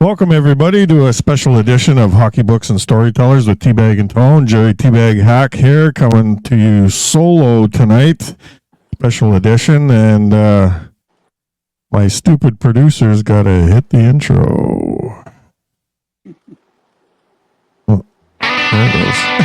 Welcome, everybody, to a special edition of Hockey Books and Storytellers with Teabag and Tone. Jerry Teabag Hack here, coming to you solo tonight. Special edition, and my stupid producer's got to hit the intro. Oh, there it goes.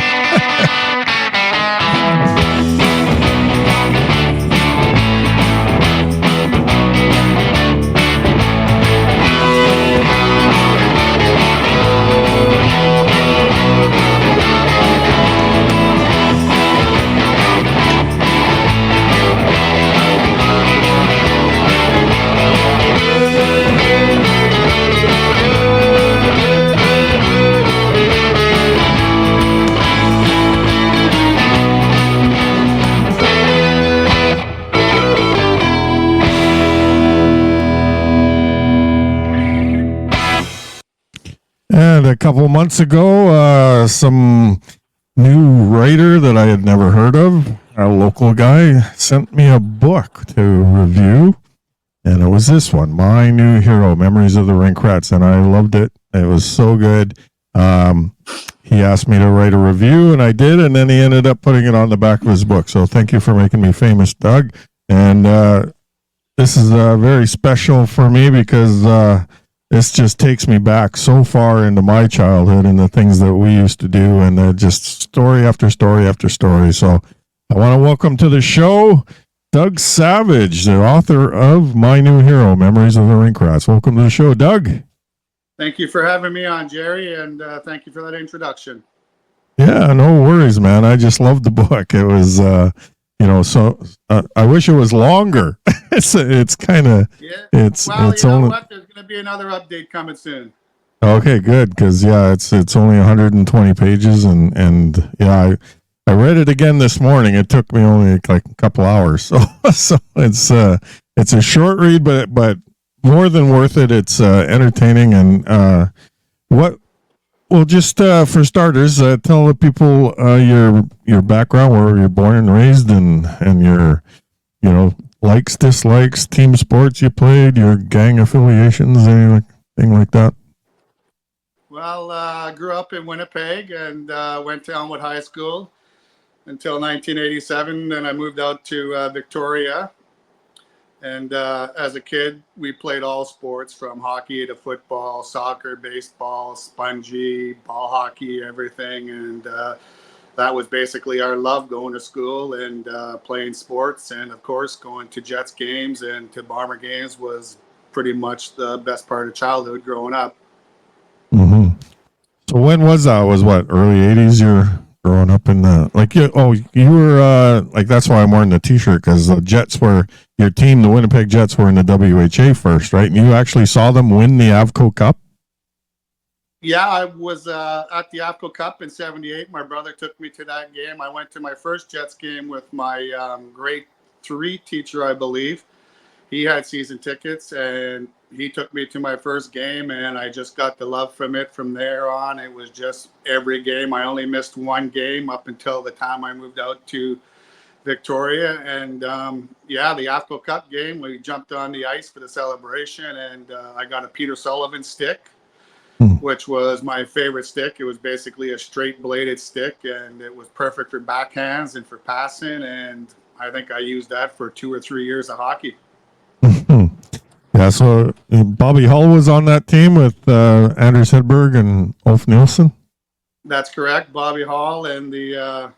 And a couple months ago, some new writer that I had never heard of, a local guy, sent me a book to review. And it was this one, My New Hero, Memories of the Rink Rats. And I loved it. It was so good. He asked me to write a review, and I did. And then he ended up putting it on the back of his book. So thank you for making me famous, Doug. And this is very special for me because this just takes me back so far into my childhood and the things that we used to do, and just story after story after story. So I want to welcome to the show Doug Savage, the author of My New Hero, Memories of the Rink Rats. Welcome to the show, Doug. Thank you for having me on, Jerry, and thank you for that introduction. Yeah, no worries, man. I just loved the book. It was, so I wish it was longer. it's kind of, it's only. What? There's going to be another update coming soon. Okay, good, because it's only 120 pages, and I read it again this morning. It took me only like a couple hours, so it's a short read, but more than worth it. It's entertaining, and for starters, tell the people your background, where you're born and raised, and your likes, dislikes, team sports you played, your gang affiliations, anything like that. Well, I grew up in Winnipeg and went to Elmwood High School until 1987. Then I moved out to Victoria. And as a kid, we played all sports from hockey to football, soccer, baseball, spongy, ball hockey, everything. And that was basically our love, going to school and playing sports. And, of course, going to Jets games and to Bomber games was pretty much the best part of childhood growing up. Mm-hmm. So when was that? Was what, early 80s? You're growing up in the, you were, that's why I'm wearing the T-shirt, because the Jets were, your team, the Winnipeg Jets, were in the WHA first, right? And you actually saw them win the Avco Cup? Yeah, I was at the Avco Cup in 78. My brother took me to that game. I went to my first Jets game with my grade 3 teacher, I believe. He had season tickets, and he took me to my first game, and I just got the love from it from there on. It was just every game. I only missed one game up until the time I moved out to Victoria. And, the Avco Cup game, we jumped on the ice for the celebration, and I got a Peter Sullivan stick, which was my favorite stick. It was basically a straight bladed stick, and it was perfect for backhands and for passing. And I think I used that for 2 or 3 years of hockey. Yeah, so Bobby Hull was on that team with Anders Hedberg and Ulf Nilsson? That's correct. Bobby Hull and the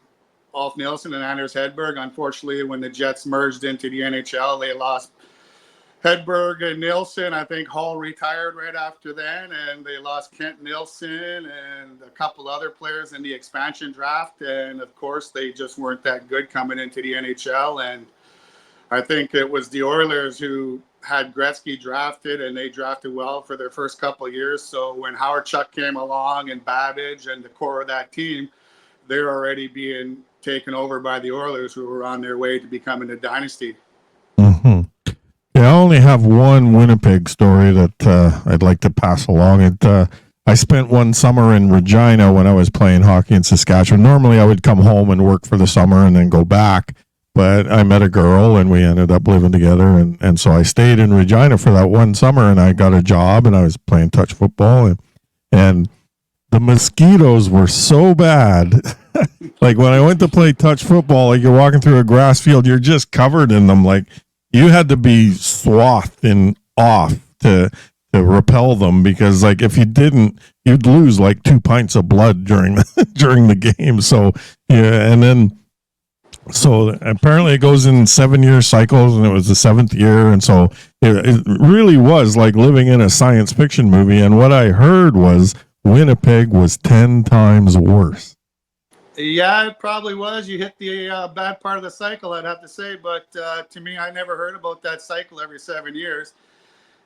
Ulf Nilsson and Anders Hedberg. Unfortunately, when the Jets merged into the NHL, they lost Hedberg and Nilsson. I think Hall retired right after then, and they lost Kent Nilsson and a couple other players in the expansion draft. And, of course, they just weren't that good coming into the NHL. And I think it was the Oilers who had Gretzky drafted, and they drafted well for their first couple of years. So when Howard Chuck came along and Babbage and the core of that team, they're already being taken over by the Oilers, who were on their way to becoming a dynasty. Mm-hmm. Yeah, I only have one Winnipeg story that I'd like to pass along. I spent one summer in Regina when I was playing hockey in Saskatchewan. Normally I would come home and work for the summer and then go back. but I met a girl and we ended up living together. And so I stayed in Regina for that one summer, and I got a job and I was playing touch football, and the mosquitoes were so bad. Like when I went to play touch football, like you're walking through a grass field, you're just covered in them. Like you had to be swathed and off to repel them, because like if you didn't, you'd lose like 2 pints of blood during the game. So yeah, and then so apparently it goes in 7-year cycles, and it was the 7th year, and so it really was like living in a science fiction movie. And what I heard was Winnipeg was 10 times worse. Yeah, it probably was. You hit the bad part of the cycle, I'd have to say. But to me, I never heard about that cycle every 7 years.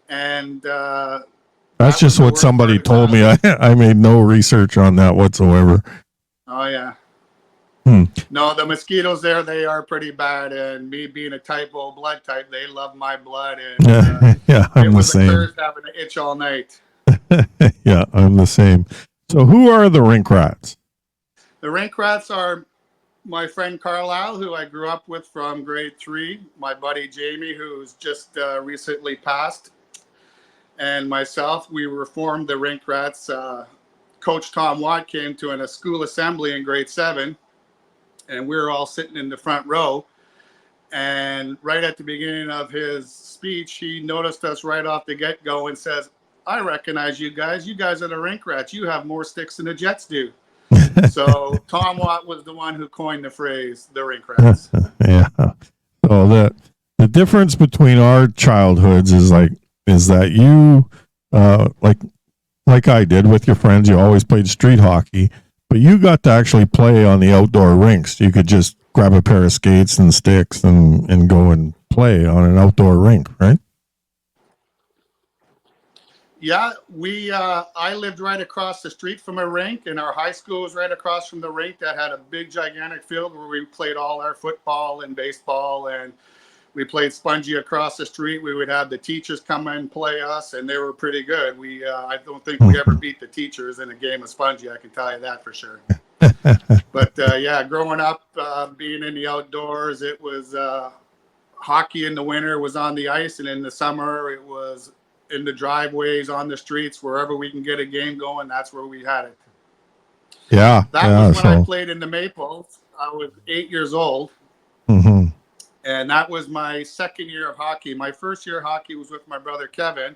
And that's just what somebody told me. I made no research on that whatsoever. Oh, yeah. No, the mosquitoes there, they are pretty bad. And me being a type O blood type, they love my blood. And yeah, I'm the same. It was having an itch all night. Yeah, I'm the same. So who are the Rink Rats? The Rink Rats are my friend Carlisle, who I grew up with from grade 3, my buddy Jamie, who's just recently passed, and myself. We reformed the Rink Rats. Coach Tom Watt came to a school assembly in grade 7, and we were all sitting in the front row. And right at the beginning of his speech, he noticed us right off the get-go and says, "I recognize you guys. You guys are the Rink Rats. You have more sticks than the Jets do." So Tom Watt was the one who coined the phrase, the Rink Rats. Yeah. So the difference between our childhoods is that you like I did with your friends, you always played street hockey, but you got to actually play on the outdoor rinks. You could just grab a pair of skates and sticks and go and play on an outdoor rink, right? Yeah, I lived right across the street from a rink, and our high school was right across from the rink that had a big, gigantic field where we played all our football and baseball, and we played spongy across the street. We would have the teachers come and play us, and they were pretty good. I don't think we ever beat the teachers in a game of spongy, I can tell you that for sure. But yeah, growing up, being in the outdoors, it was hockey in the winter was on the ice, and in the summer it was in the driveways, on the streets, wherever we can get a game going, that's where we had it. Yeah. That was when I played in the Maples. I was 8 years old. Mm-hmm. And that was my second year of hockey. My first year of hockey was with my brother Kevin,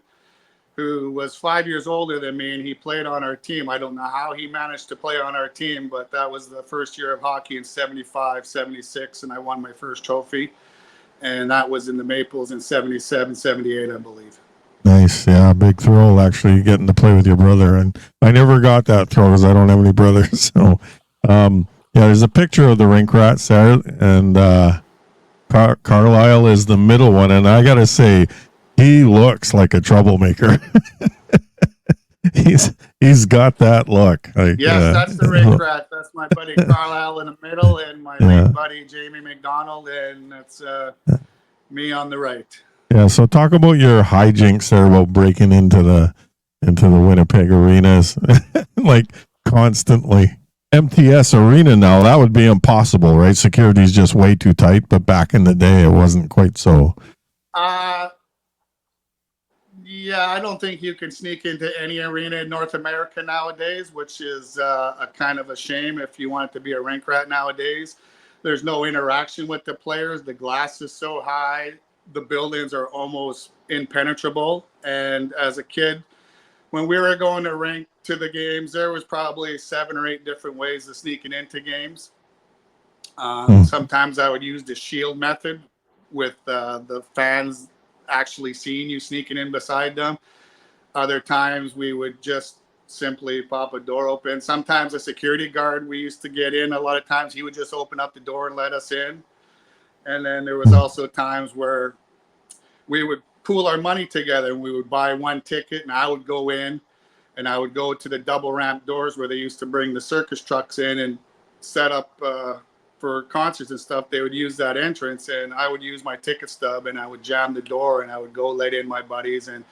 who was 5 years older than me, and he played on our team. I don't know how he managed to play on our team, but that was the first year of hockey in 75, 76, and I won my first trophy. And that was in the Maples in 77, 78, I believe. Nice. Yeah, big thrill actually getting to play with your brother. And I never got that thrill because I don't have any brothers. So, yeah, there's a picture of the Rink Rats there, and Carlisle is the middle one. And I got to say, he looks like a troublemaker. He's got that look. Like, yes, that's the Rink Rat. That's my buddy Carlisle in the middle, and my late buddy Jamie McDonald, and that's me on the right. Yeah, so talk about your hijinks there about breaking into the Winnipeg arenas like constantly. MTS Arena now, that would be impossible, right? Security's just way too tight, but back in the day it wasn't quite so. Yeah, I don't think you can sneak into any arena in North America nowadays, which is a kind of a shame if you want it to be a Rink Rat nowadays. There's no interaction with the players. The glass is so high. The buildings are almost impenetrable. And as a kid, when we were going to the games, there was probably 7 or 8 different ways of sneaking into games. Sometimes I would use the shield method with the fans actually seeing you sneaking in beside them. Other times we would just simply pop a door open. Sometimes a security guard we used to get in. A lot of times he would just open up the door and let us in. And then there was also times where we would pool our money together and we would buy one ticket, and I would go in and I would go to the double ramp doors where they used to bring the circus trucks in and set up for concerts and stuff. They would use that entrance, and I would use my ticket stub and I would jam the door and I would go let in my buddies, and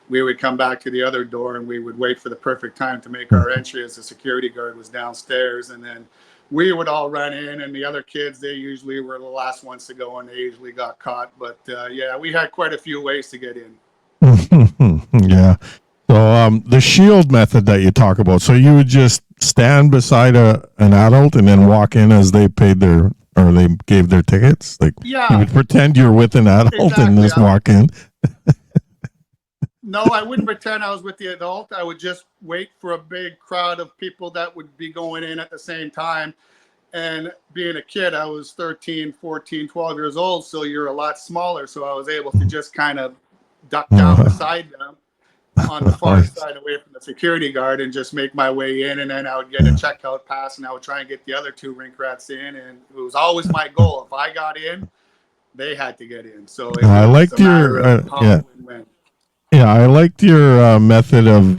we would come back to the other door and we would wait for the perfect time to make our entry as the security guard was downstairs, and then we would all run in, and the other kids, they usually were the last ones to go, and they usually got caught. But yeah, we had quite a few ways to get in. Yeah. So the shield method that you talk about, so you would just stand beside an adult and then walk in as they paid their, or they gave their tickets? Like, Yeah. you would pretend you're with an adult and just walk in? No, I wouldn't pretend I was with the adult. I would just wait for a big crowd of people that would be going in at the same time. And being a kid, I was 13, 14, 12 years old, so you're a lot smaller. So I was able to just kind of duck down beside them on the far side away from the security guard and just make my way in. And then I would get a checkout pass, and I would try and get the other two Rink Rats in. And it was always my goal. If I got in, they had to get in. So it I was liked a matter of how and when. Yeah, I liked your method of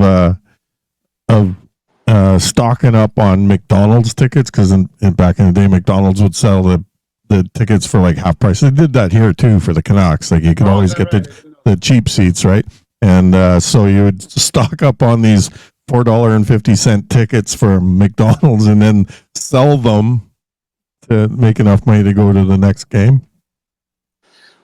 stocking up on McDonald's tickets, because back in the day, McDonald's would sell the tickets for like half price. They did that here too for the Canucks. Like, you could always get the cheap seats, right? And so you would stock up on these $4.50 tickets for McDonald's and then sell them to make enough money to go to the next game.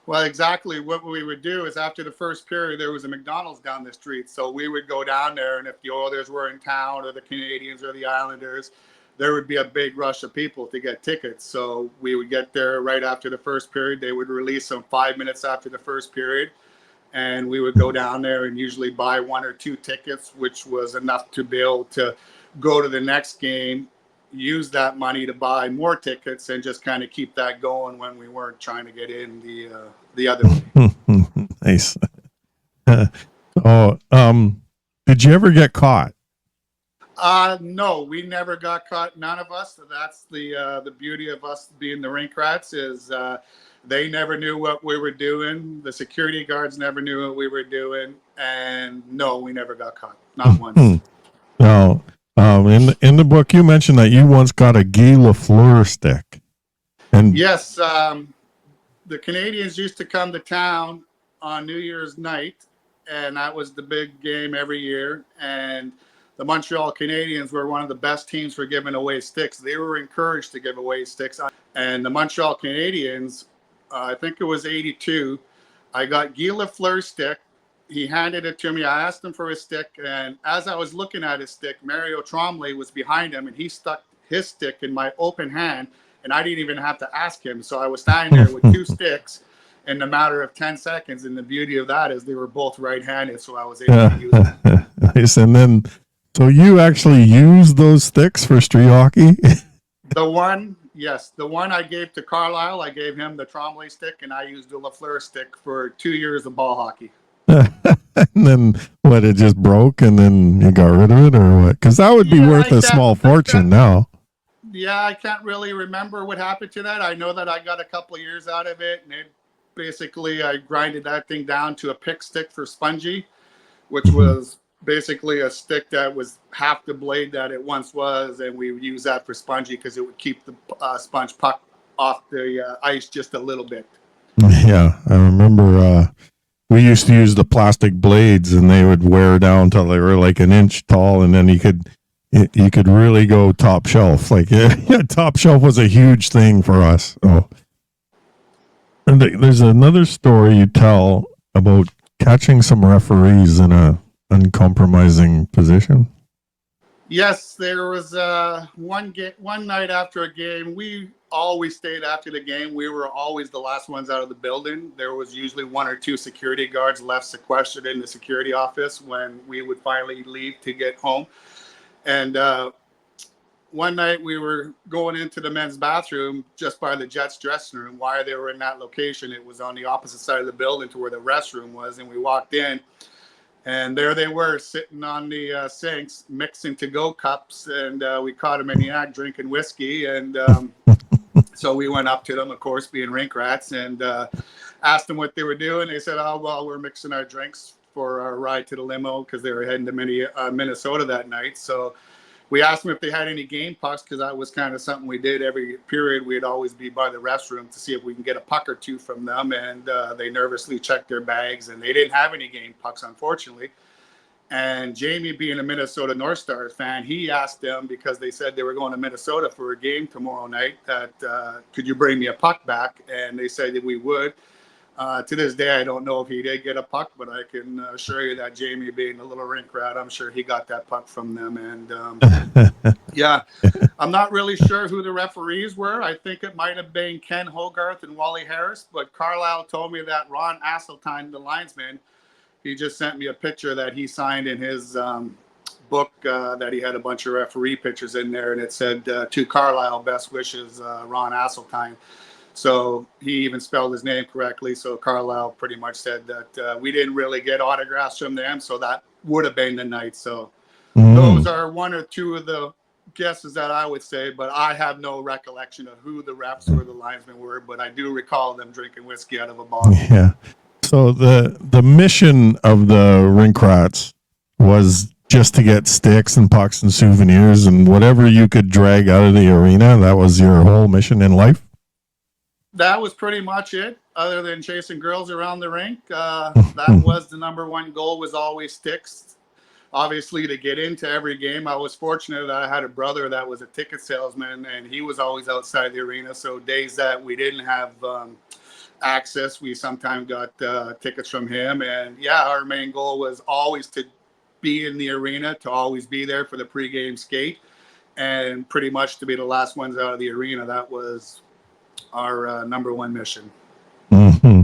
Well, exactly. What we would do is, after the first period, there was a McDonald's down the street. So we would go down there, and if the Oilers were in town, or the Canadians or the Islanders, there would be a big rush of people to get tickets. So we would get there right after the first period. They would release them 5 minutes after the first period. And we would go down there and usually buy 1 or 2 tickets, which was enough to be able to go to the next game, use that money to buy more tickets, and just kind of keep that going when we weren't trying to get in the other way. Nice. Did you ever get caught? No, we never got caught. None of us. So that's the beauty of us being the Rink Rats, is they never knew what we were doing. The security guards never knew what we were doing, and no, we never got caught. Not once. No. In the book, you mentioned that you once got a Guy Lafleur stick. And yes, the Canadians used to come to town on New Year's night, and that was the big game every year. And the Montreal Canadiens were one of the best teams for giving away sticks. They were encouraged to give away sticks. And the Montreal Canadiens, I think it was 82, I got Guy Lafleur's stick. He handed it to me. I asked him for his stick, and as I was looking at his stick, Mario Tremblay was behind him, and he stuck his stick in my open hand, and I didn't even have to ask him. So I was standing there with 2 sticks in a matter of 10 seconds, and the beauty of that is they were both right-handed, so I was able to use them. Nice. And then, so you actually used those sticks for street hockey? The one I gave to Carlisle, I gave him the Tremblay stick, and I used the Lafleur stick for 2 years of ball hockey. And then what, it just broke and then you got rid of it, or what? Because that would be worth a small fortune now. Yeah, I can't really remember what happened to that. I know that I got a couple of years out of it, and basically I grinded that thing down to a pick stick for spongy, which was basically a stick that was half the blade that it once was, and we would use that for spongy because it would keep the sponge puck off the ice just a little bit. Yeah, I remember we used to use the plastic blades, and they would wear down till they were like an inch tall, and then you could really go top shelf. Like, top shelf was a huge thing for us. Oh, and there's another story you tell about catching some referees in a uncompromising position. Yes, there was one night after a game. We always stayed after the game. We were always the last ones out of the building. There was usually 1 or 2 security guards left sequestered in the security office when we would finally leave to get home. And one night we were going into the men's bathroom just by the Jets dressing room. Why they were in that location, it was on the opposite side of the building to where the restroom was. And we walked in, and there they were sitting on the sinks mixing to-go cups, and we caught them in the act drinking whiskey. And so we went up to them, of course, being Rink Rats, and asked them what they were doing. They said, "Oh, well, we're mixing our drinks for our ride to the limo," because they were heading to Minnesota that night. So we asked them if they had any game pucks, because that was kind of something we did every period. We'd always be by the restroom to see if we can get a puck or 2 from them. And they nervously checked their bags, and they didn't have any game pucks, unfortunately. And Jamie, being a Minnesota North Stars fan, he asked them, because they said they were going to Minnesota for a game tomorrow night, that could you bring me a puck back? And they said that we would. To this day, I don't know if he did get a puck, but I can assure you that Jamie, being a little rink rat, I'm sure he got that puck from them. And yeah, I'm not really sure who the referees were. I think it might have been Ken Hogarth and Wally Harris, but Carlisle told me that Ron Asseltine, the linesman, he just sent me a picture that he signed in his book that he had a bunch of referee pictures in there, and it said, to Carlisle, best wishes, Ron Asseltine. So he even spelled his name correctly. So Carlisle pretty much said that we didn't really get autographs from them, so that would have been the night. So those are one or two of the guesses that I would say, but I have no recollection of who the refs or the linesmen were, but I do recall them drinking whiskey out of a bottle. Yeah. So the mission of the Rink Rats was just to get sticks and pucks and souvenirs and whatever you could drag out of the arena. That was your whole mission in life? That was pretty much it, other than chasing girls around the rink. That was the number one goal, was always sticks. Obviously, to get into every game, I was fortunate that I had a brother that was a ticket salesman, and he was always outside the arena. So days that we didn't have access, we sometimes got tickets from him. And yeah, our main goal was always to be in the arena, to always be there for the pregame skate, and pretty much to be the last ones out of the arena. That was our number one mission. Mm-hmm.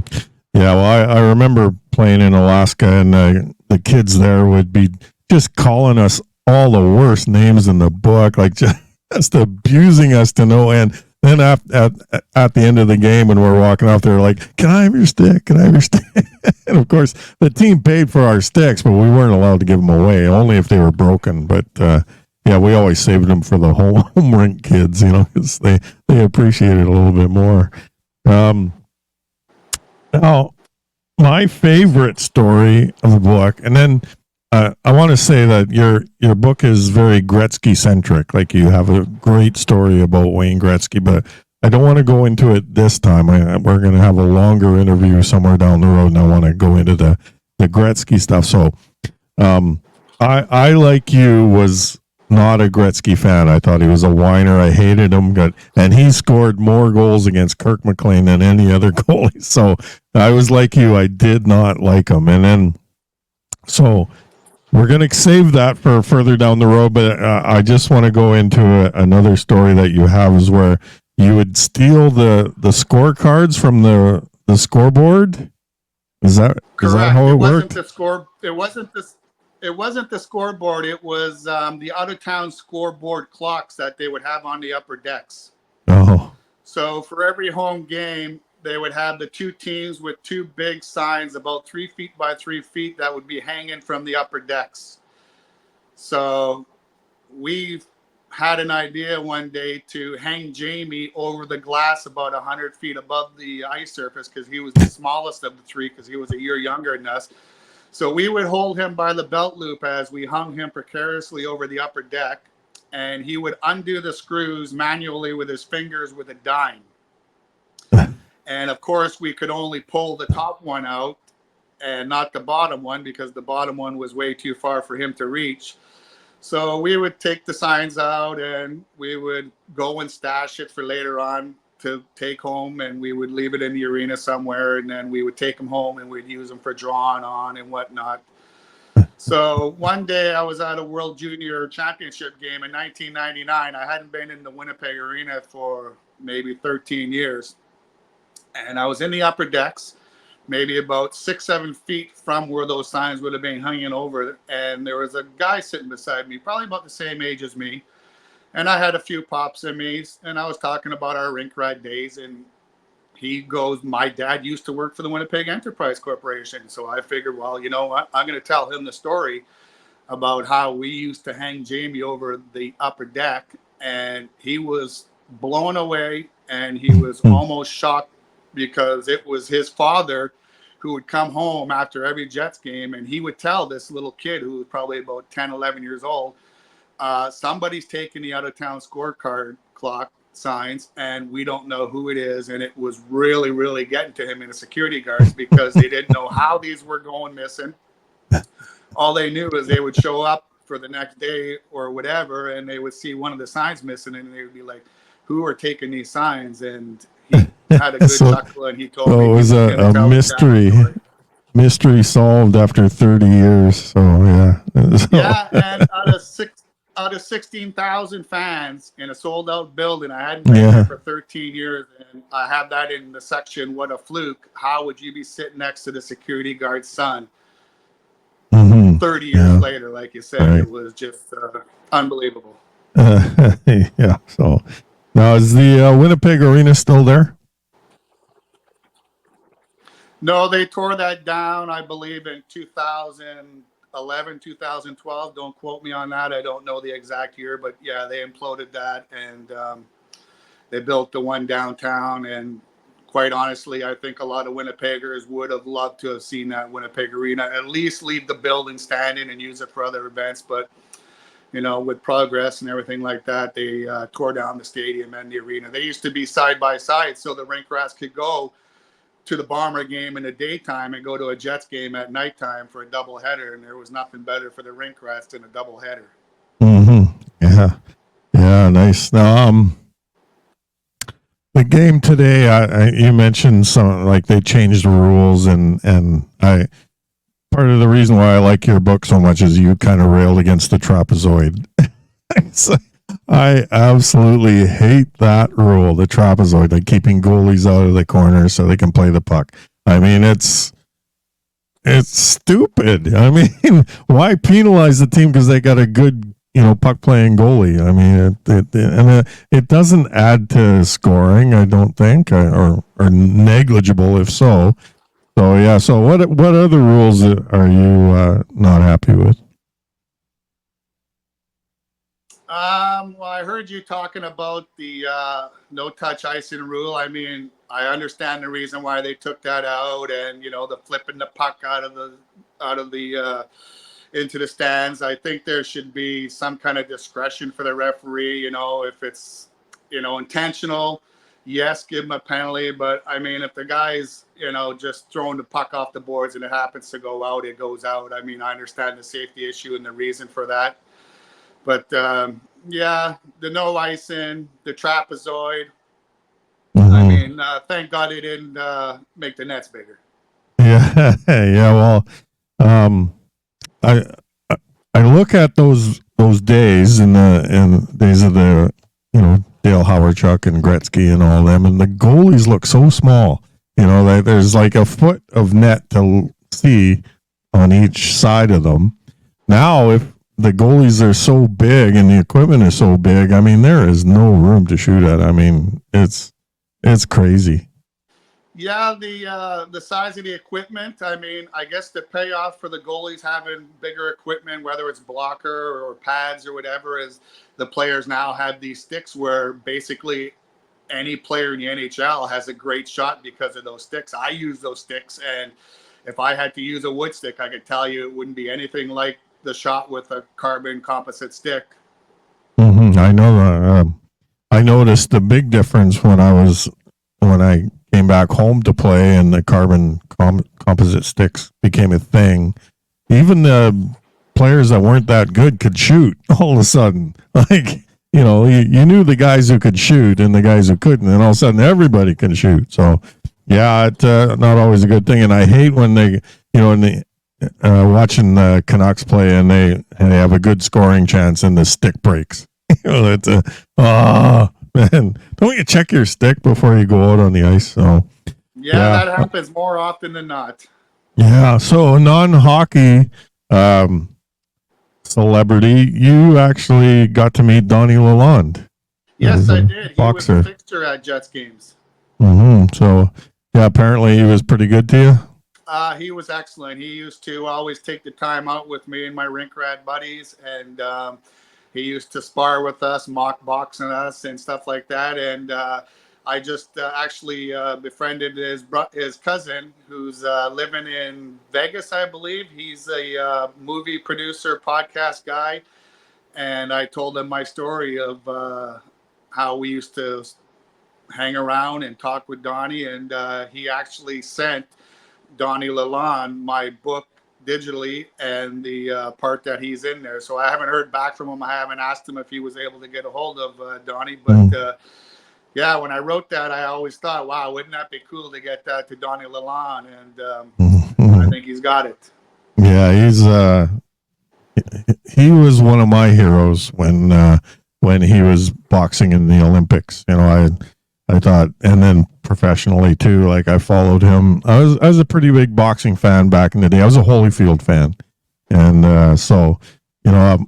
Yeah, well, I remember playing in Alaska, and the kids there would be just calling us all the worst names in the book, like just abusing us to no end. Then at the end of the game, when we're walking off, they're like, "Can I have your stick? Can I have your stick?" And of course, the team paid for our sticks, but we weren't allowed to give them away, only if they were broken. But yeah, we always saved them for the home rink kids, because they appreciate it a little bit more. Now, my favorite story of the book, and then I want to say that your book is very Gretzky centric. Like, you have a great story about Wayne Gretzky, but I don't want to go into it this time. We're going to have a longer interview somewhere down the road, and I want to go into the Gretzky stuff. So, I like you was not a Gretzky fan. I thought he was a whiner. I hated him. And he scored more goals against Kirk McLean than any other goalie. So I was like you. I did not like him. And then, so we're going to save that for further down the road. But I just want to go into another story that you have, is where you would steal the scorecards from the scoreboard. Is that how it worked? It wasn't the scoreboard. It was the out-of-town scoreboard clocks that they would have on the upper decks. Oh. So for every home game, they would have the two teams with two big signs about 3 feet by 3 feet that would be hanging from the upper decks. So we had an idea one day to hang Jamie over the glass about 100 feet above the ice surface, because he was the smallest of the three, because he was a year younger than us. So we would hold him by the belt loop as we hung him precariously over the upper deck, and he would undo the screws manually with his fingers with a dime. And of course, we could only pull the top one out and not the bottom one, because the bottom one was way too far for him to reach. So we would take the signs out, and we would go and stash it for later on to take home, and we would leave it in the arena somewhere, and then we would take them home and we'd use them for drawing on and whatnot. So one day I was at a World Junior Championship game in 1999. I hadn't been in the Winnipeg Arena for maybe 13 years. And I was in the upper decks, maybe about 6-7 feet from where those signs would have been hanging over. And there was a guy sitting beside me, probably about the same age as me. And I had a few pops in me, and I was talking about our rink rat days. And he goes, "My dad used to work for the Winnipeg Enterprise Corporation." So I figured, well, you know what? I'm going to tell him the story about how we used to hang Jamie over the upper deck. And he was blown away, and he was almost shocked, because it was his father who would come home after every Jets game, and he would tell this little kid, who was probably about 10, 11 years old, somebody's taking the out-of-town scorecard clock signs, and we don't know who it is. And it was really, really getting to him and the security guards, because they didn't know how these were going missing. all they knew is they would show up for the next day or whatever, and they would see one of the signs missing, and they would be like, "Who are taking these signs?" And he had a good So, chuckle, and he told me so it he was was going to a tell his dad the mystery. story. Mystery solved after 30 years. So yeah. So, Yeah, and out of 16,000 fans in a sold out building, I hadn't been there for 13 years, and I have that in the section. What a fluke! How would you be sitting next to the security guard's son? 30 years later, like you said, It was just unbelievable. Yeah. So now is the Winnipeg Arena still there? No, they tore that down, I believe, in 2011, 2012. Don't quote me on that. I don't know the exact year, but yeah, they imploded that, and they built the one downtown. And quite honestly, I think a lot of Winnipeggers would have loved to have seen that Winnipeg Arena at least leave the building standing and use it for other events. But with progress and everything like that, they tore down the stadium and the arena. They used to be side by side, so the Rink Rats could go to the Bomber game in the daytime and go to a Jets game at nighttime for a doubleheader, and there was nothing better for the Rink Rats than a doubleheader. Yeah. Yeah. Nice. Now, the game today, you mentioned some like they changed the rules, and I part of the reason why I like your book so much is you kind of railed against the trapezoid. I absolutely hate that rule, the trapezoid, like keeping goalies out of the corner so they can play the puck. I mean, it's stupid. I mean, why penalize the team because they got a good puck playing goalie? I mean, it doesn't add to scoring, I don't think, or negligible if so. So yeah. So what other rules are you not happy with? Well, I heard you talking about the no touch icing rule. I mean, I understand the reason why they took that out, and the flipping the puck out of the into the stands. I think there should be some kind of discretion for the referee. If it's intentional, yes, give him a penalty. But I mean, if the guy's just throwing the puck off the boards and it happens to go out, it goes out. I mean, I understand the safety issue and the reason for that. But yeah, the no icing, the trapezoid. I mean, thank God they didn't make the nets bigger. Yeah, yeah. Well, I I look at those days in the days of the Dale Howardchuk and Gretzky and all them, and the goalies look so small. There's like a foot of net to see on each side of them. Now, if the goalies are so big and the equipment is so big, I mean, there is no room to shoot at. I mean, it's crazy. Yeah, the size of the equipment. I mean, I guess the payoff for the goalies having bigger equipment, whether it's blocker or pads or whatever, is the players now have these sticks where basically any player in the NHL has a great shot because of those sticks. I use those sticks, and if I had to use a wood stick, I could tell you it wouldn't be anything like the shot with a carbon composite stick. I know that. I noticed the big difference when I came back home to play and the carbon composite sticks became a thing. Even the players that weren't that good could shoot all of a sudden. Like, you knew the guys who could shoot and the guys who couldn't, and all of a sudden everybody can shoot. So, yeah, it's not always a good thing. And I hate when they, watching the Canucks play and they have a good scoring chance and the stick breaks. It's man, don't you check your stick before you go out on the ice? So yeah, that happens more often than not. Yeah, so non-hockey celebrity, you actually got to meet Donnie Lalonde. Yes, I did. Boxer. He was a fixture at Jets games. So, yeah, apparently he was pretty good to you. He was excellent. He used to always take the time out with me and my Rink Rat buddies, and he used to spar with us, mock boxing us, and stuff like that. And I just actually befriended his cousin, who's living in Vegas, I believe. He's a movie producer, podcast guy, and I told him my story of how we used to hang around and talk with Donnie, and he actually sent Donnie Lalonde my book, digitally and the part that he's in there. So I haven't heard back from him. I haven't asked him if he was able to get a hold of Donnie, but yeah, when I wrote that, I always thought, wow, wouldn't that be cool to get that to Donnie Lalonde? And I think he's got it. Yeah, he was one of my heroes when he was boxing in the Olympics. You know, I thought, and then professionally too. Like I followed him. I was a pretty big boxing fan back in the day. I was a Holyfield fan, and so you know,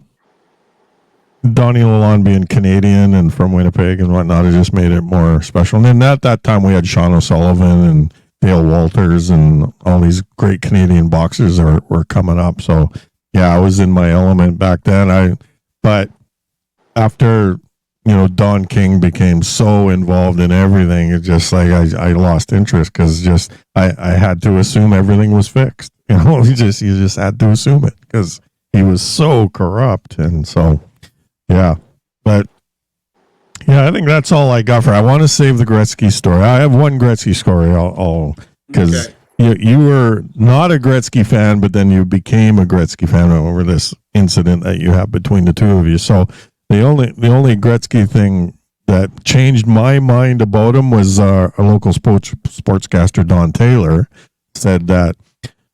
Donnie Lalonde being Canadian and from Winnipeg and whatnot, it just made it more special. And then at that time, we had Sean O'Sullivan and Dale Walters and all these great Canadian boxers were coming up. So yeah, I was in my element back then. But after, you know, Don King became so involved in everything, it just like I lost interest because just I had to assume everything was fixed. You know, you just had to assume it because he was so corrupt. And so yeah, but yeah, I think that's all I got for. I want to save the Gretzky story. I have one Gretzky story. I'll because you were not a Gretzky fan, but then you became a Gretzky fan over this incident that you have between the two of you. So the only Gretzky thing that changed my mind about him was a local sportscaster, Don Taylor, said that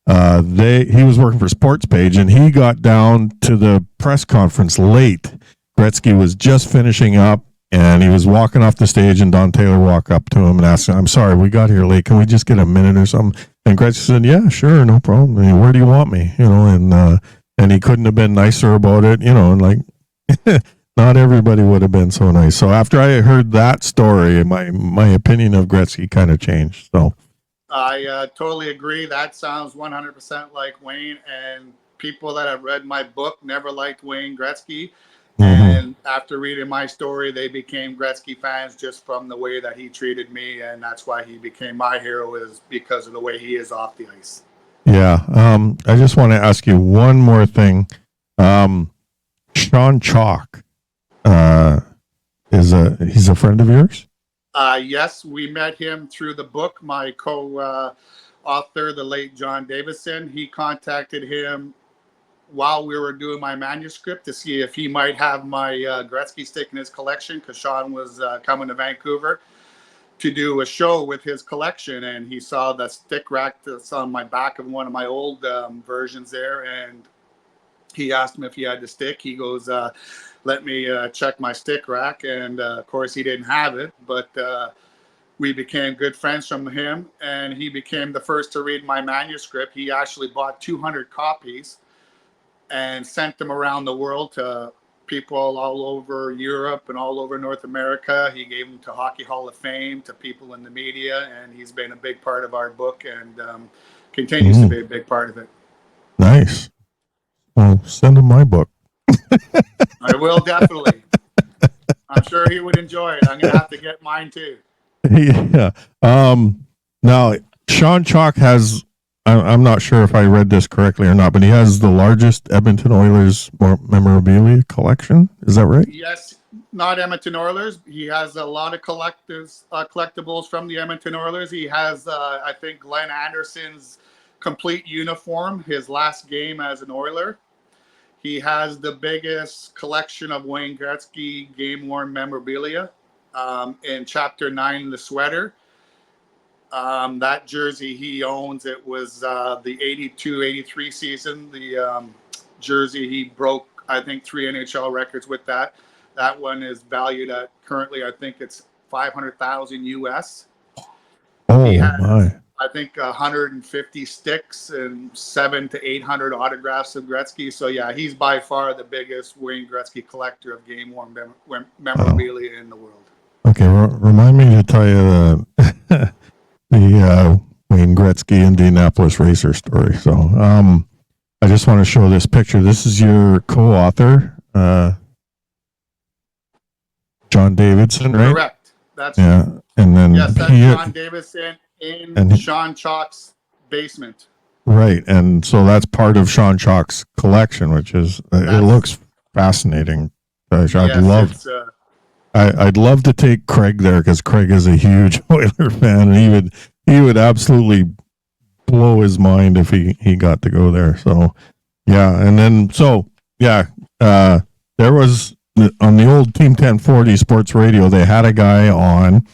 he was working for Sports Page and he got down to the press conference late. Gretzky was just finishing up and he was walking off the stage and Don Taylor walked up to him and asked him, "I'm sorry, we got here late. Can we just get a minute or something?" And Gretzky said, "Yeah, sure, no problem. I mean, where do you want me?" You know, and he couldn't have been nicer about it, you know, and like not everybody would have been so nice. So after I heard that story, my opinion of Gretzky kind of changed. So I totally agree. That sounds 100% like Wayne, and people that have read my book never liked Wayne Gretzky. And after reading my story, they became Gretzky fans just from the way that he treated me, and that's why he became my hero, is because of the way he is off the ice. Yeah, I just want to ask you one more thing. Sean Chalk, he's a friend of yours? Yes, we met him through the book. My co-author, the late John Davison, he contacted him while we were doing my manuscript to see if he might have my Gretzky stick in his collection, because Sean was coming to Vancouver to do a show with his collection, and he saw the stick rack that's on my back of one of my old versions there, and he asked him if he had the stick. He goes, let me check my stick rack, and of course he didn't have it, but we became good friends from him, and he became the first to read my manuscript. He actually bought 200 copies and sent them around the world to people all over Europe and all over North America. He gave them to Hockey Hall of Fame, to people in the media, and he's been a big part of our book and continues to be a big part of it. Nice. Well, send him my book. I will, definitely. I'm sure he would enjoy it. I'm going to have to get mine too. Yeah. Now, Sean Chalk has, I'm not sure if I read this correctly or not, but he has the largest Edmonton Oilers memorabilia collection. Is that right? Yes, not Edmonton Oilers. He has a lot of collectibles from the Edmonton Oilers. He has, I think, Glenn Anderson's complete uniform, his last game as an Oiler. He has the biggest collection of Wayne Gretzky game-worn memorabilia. In Chapter 9, the sweater. That jersey he owns, it was the 82-83 season. The jersey, he broke, I think, 3 NHL records with that. That one is valued at, currently, I think it's $500,000 US. Oh, he has, my. I think 150 sticks and 700 to 800 autographs of Gretzky. So yeah, he's by far the biggest Wayne Gretzky collector of game-worn memorabilia in the world. Okay, remind me to tell you the Wayne Gretzky Indianapolis racer story. So I just want to show this picture. This is your co-author, John Davidson, right? Correct. That's and then yes, that's John Davidson in Sean Chalk's basement. Right, and so that's part of Sean Chalk's collection, which is it looks fascinating. I'd love to take Craig there because Craig is a huge Oiler fan, and he would absolutely blow his mind if he got to go there. So yeah, and then there was on the old Team 1040 Sports Radio, they had a guy on,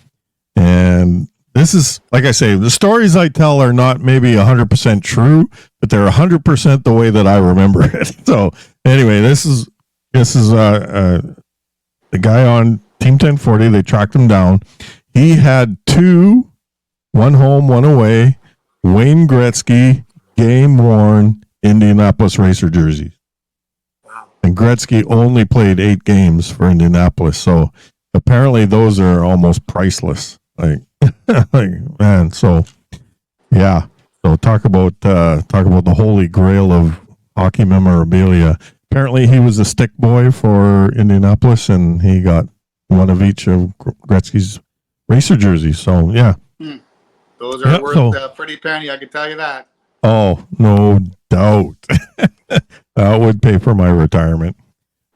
and this is, like I say, the stories I tell are not maybe 100% true, but they're 100% the way that I remember it. So anyway, this is the guy on Team 1040. They tracked him down. He had two, one home, one away, Wayne Gretzky game-worn Indianapolis Racer jerseys. Wow. And Gretzky only played 8 games for Indianapolis, so apparently those are almost priceless. Like man, so yeah. So talk about the holy grail of hockey memorabilia. Apparently he was a stick boy for Indianapolis, and he got one of each of Gretzky's racer jerseys. So yeah. Those are worth a pretty penny, I can tell you that. Oh, no doubt. That would pay for my retirement.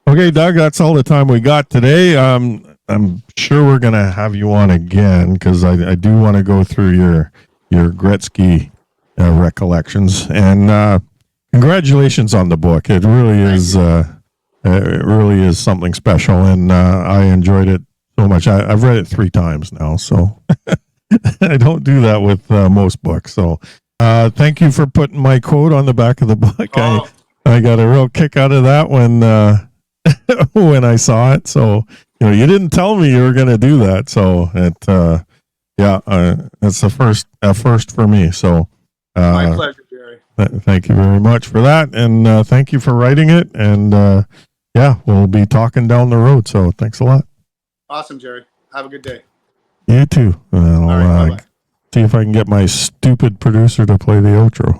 Okay, Doug, that's all the time we got today. I'm sure we're going to have you on again, because I do want to go through your Gretzky recollections. And congratulations on the book. It really is something special, and I enjoyed it so much. I've read it 3 times now, so I don't do that with most books. So thank you for putting my quote on the back of the book. Oh. I got a real kick out of that when when I saw it. So you didn't tell me you were going to do that. So it's a first for me. So my pleasure, Jerry. Thank you very much for that, and thank you for writing it. And we'll be talking down the road. So thanks a lot. Awesome, Jerry. Have a good day. You too. I'll All right, bye-bye. see if I can get my stupid producer to play the outro.